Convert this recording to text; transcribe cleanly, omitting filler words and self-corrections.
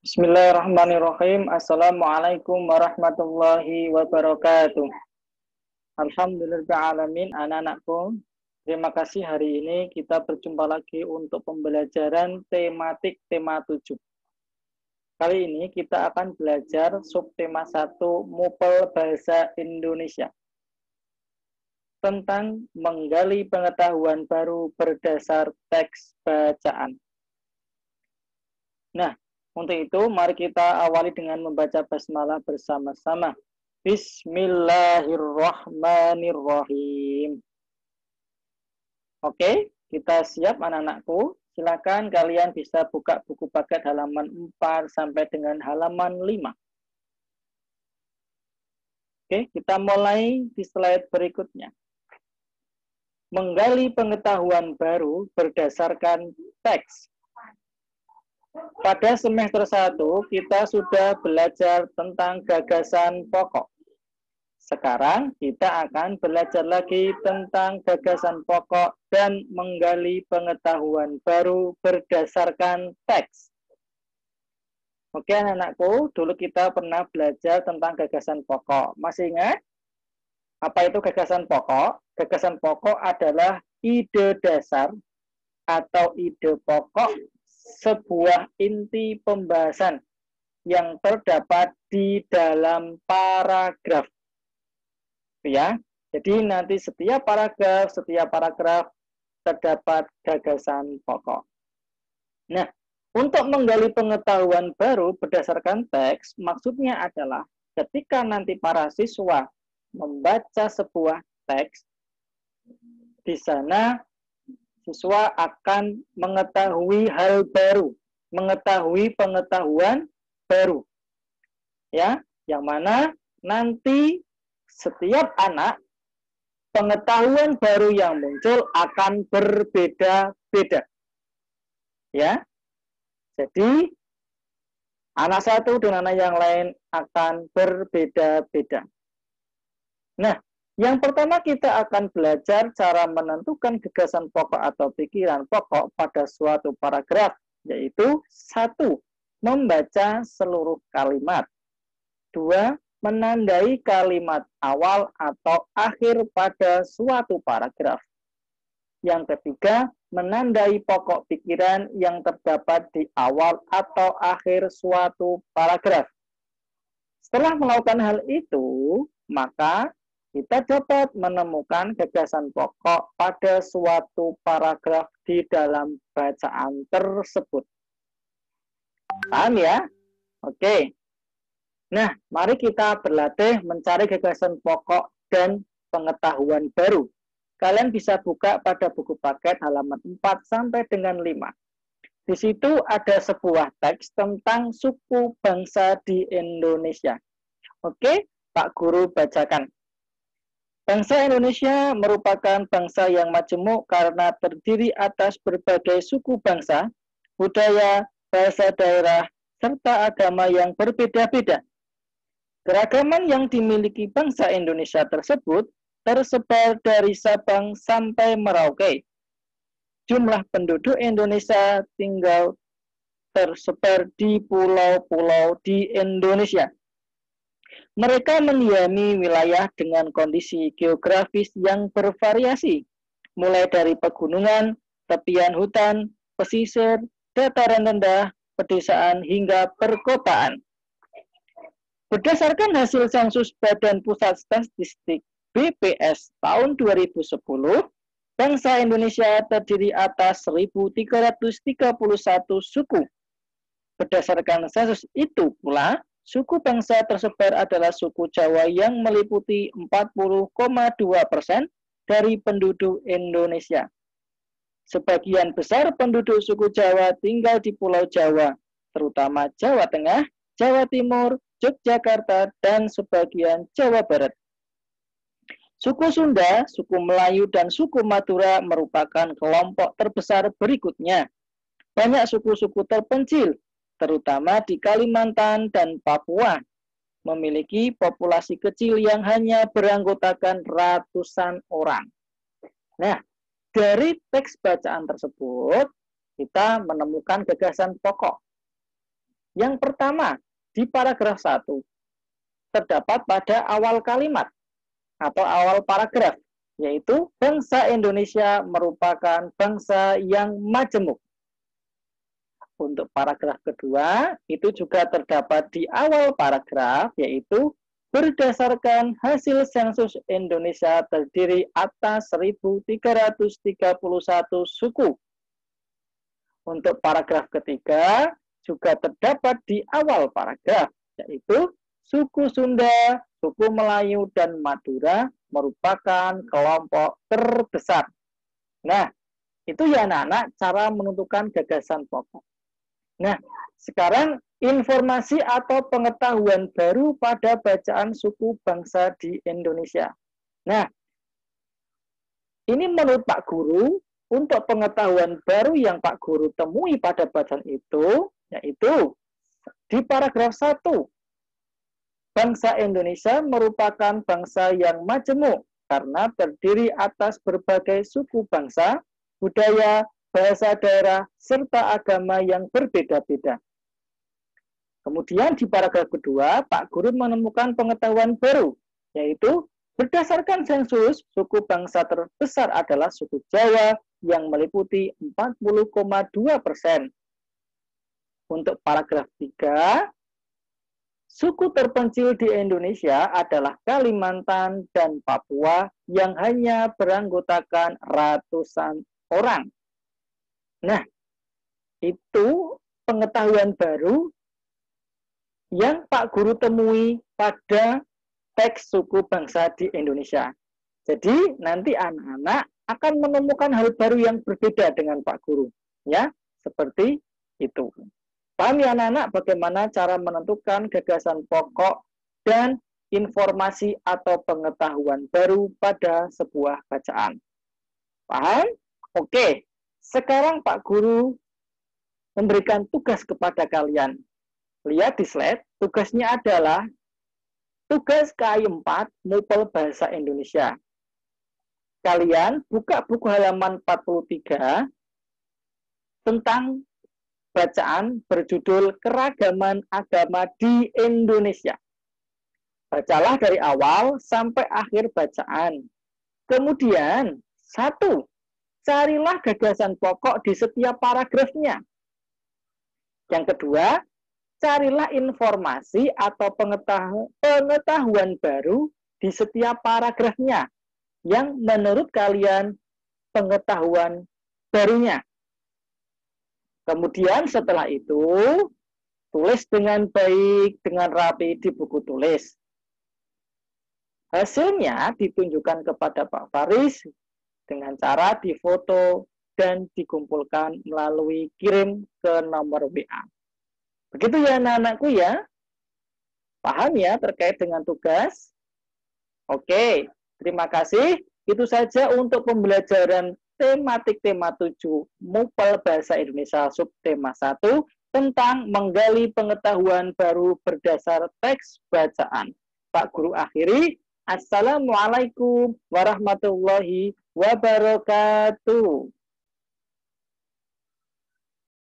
Bismillahirrahmanirrahim. Assalamualaikum warahmatullahi wabarakatuh. Alhamdulillahirrahmanirrahim. Anak-anakku, terima kasih hari ini kita berjumpa lagi untuk pembelajaran tematik tema 7. Kali ini kita akan belajar subtema 1 Mupel Bahasa Indonesia tentang menggali pengetahuan baru berdasar teks bacaan. Nah, untuk itu, mari kita awali dengan membaca basmalah bersama-sama. Bismillahirrahmanirrahim. Oke, kita siap anak-anakku. Silakan kalian bisa buka buku paket halaman 4 sampai dengan halaman 5. Oke, kita mulai di slide berikutnya. Menggali pengetahuan baru berdasarkan teks. Pada semester 1, kita sudah belajar tentang gagasan pokok. Sekarang kita akan belajar lagi tentang gagasan pokok dan menggali pengetahuan baru berdasarkan teks. Oke anak-anakku, dulu kita pernah belajar tentang gagasan pokok. Masih ingat? Apa itu gagasan pokok? Gagasan pokok adalah ide dasar atau ide pokok sebuah inti pembahasan yang terdapat di dalam paragraf. Ya, jadi nanti setiap paragraf terdapat gagasan pokok. Nah, untuk menggali pengetahuan baru berdasarkan teks, maksudnya adalah ketika nanti para siswa membaca sebuah teks, di sana siswa akan mengetahui hal baru, mengetahui pengetahuan baru. Ya, yang mana nanti setiap anak pengetahuan baru yang muncul akan berbeda-beda. Ya. Jadi anak satu dengan anak yang lain akan berbeda-beda. Nah, yang pertama kita akan belajar cara menentukan gagasan pokok atau pikiran pokok pada suatu paragraf, yaitu 1. Membaca seluruh kalimat. 2. Menandai kalimat awal atau akhir pada suatu paragraf. Yang ketiga, menandai pokok pikiran yang terdapat di awal atau akhir suatu paragraf. Setelah melakukan hal itu, maka kita dapat menemukan gagasan pokok pada suatu paragraf di dalam bacaan tersebut. Paham ya? Oke. Nah, mari kita berlatih mencari gagasan pokok dan pengetahuan baru. Kalian bisa buka pada buku paket halaman 4 sampai dengan 5. Di situ ada sebuah teks tentang suku bangsa di Indonesia. Oke, Pak Guru bacakan. Bangsa Indonesia merupakan bangsa yang majemuk karena terdiri atas berbagai suku bangsa, budaya, bahasa daerah, serta agama yang berbeda-beda. Keragaman yang dimiliki bangsa Indonesia tersebut tersebar dari Sabang sampai Merauke. Jumlah penduduk Indonesia tinggal tersebar di pulau-pulau di Indonesia. Mereka mendiami wilayah dengan kondisi geografis yang bervariasi, mulai dari pegunungan, tepian hutan, pesisir, dataran rendah, pedesaan, hingga perkotaan. Berdasarkan hasil sensus Badan Pusat Statistik BPS tahun 2010, bangsa Indonesia terdiri atas 1.331 suku. Berdasarkan sensus itu pula, suku bangsa tersebar adalah suku Jawa yang meliputi 40,2% dari penduduk Indonesia. Sebagian besar penduduk suku Jawa tinggal di Pulau Jawa, terutama Jawa Tengah, Jawa Timur, Yogyakarta, dan sebagian Jawa Barat. Suku Sunda, suku Melayu, dan suku Madura merupakan kelompok terbesar berikutnya. Banyak suku-suku terpencil, terutama di Kalimantan dan Papua, memiliki populasi kecil yang hanya beranggotakan ratusan orang. Nah, dari teks bacaan tersebut, kita menemukan gagasan pokok. Yang pertama, di paragraf 1, terdapat pada awal kalimat atau awal paragraf, yaitu bangsa Indonesia merupakan bangsa yang majemuk. Untuk paragraf kedua, itu juga terdapat di awal paragraf, yaitu berdasarkan hasil sensus Indonesia terdiri atas 1.331 suku. Untuk paragraf ketiga, juga terdapat di awal paragraf, yaitu suku Sunda, suku Melayu, dan Madura merupakan kelompok terbesar. Nah, itu ya anak-anak cara menentukan gagasan pokok. Nah, sekarang informasi atau pengetahuan baru pada bacaan suku bangsa di Indonesia. Nah, ini menurut Pak Guru, untuk pengetahuan baru yang Pak Guru temui pada bacaan itu, yaitu di paragraf 1, bangsa Indonesia merupakan bangsa yang majemuk karena terdiri atas berbagai suku bangsa, budaya, bahasa daerah, serta agama yang berbeda-beda. Kemudian di paragraf kedua, Pak Guru menemukan pengetahuan baru, yaitu berdasarkan sensus, suku bangsa terbesar adalah suku Jawa yang meliputi 40,2%. Untuk paragraf 3, suku terpencil di Indonesia adalah Kalimantan dan Papua yang hanya beranggotakan ratusan orang. Nah, itu pengetahuan baru yang Pak Guru temui pada teks suku bangsa di Indonesia. Jadi, nanti anak-anak akan menemukan hal baru yang berbeda dengan Pak Guru. Ya, seperti itu. Paham ya anak-anak bagaimana cara menentukan gagasan pokok dan informasi atau pengetahuan baru pada sebuah bacaan. Paham? Oke. Sekarang Pak Guru memberikan tugas kepada kalian. Lihat di slide, tugasnya adalah tugas KI 4 Mupel Bahasa Indonesia. Kalian buka buku halaman 43 tentang bacaan berjudul Keragaman Agama di Indonesia. Bacalah dari awal sampai akhir bacaan. Kemudian, 1. Carilah gagasan pokok di setiap paragrafnya. Yang kedua, carilah informasi atau pengetahuan baru di setiap paragrafnya yang menurut kalian pengetahuan barunya. Kemudian setelah itu, tulis dengan baik, dengan rapi di buku tulis. Hasilnya ditunjukkan kepada Pak Faris dengan cara difoto dan dikumpulkan melalui kirim ke nomor WA. Begitu ya anak-anakku ya. Paham ya terkait dengan tugas? Oke, terima kasih. Itu saja untuk pembelajaran tematik tema 7 Mupel Bahasa Indonesia subtema 1 tentang menggali pengetahuan baru berdasar teks bacaan. Pak Guru akhiri. Assalamualaikum warahmatullahi wabarakatuh.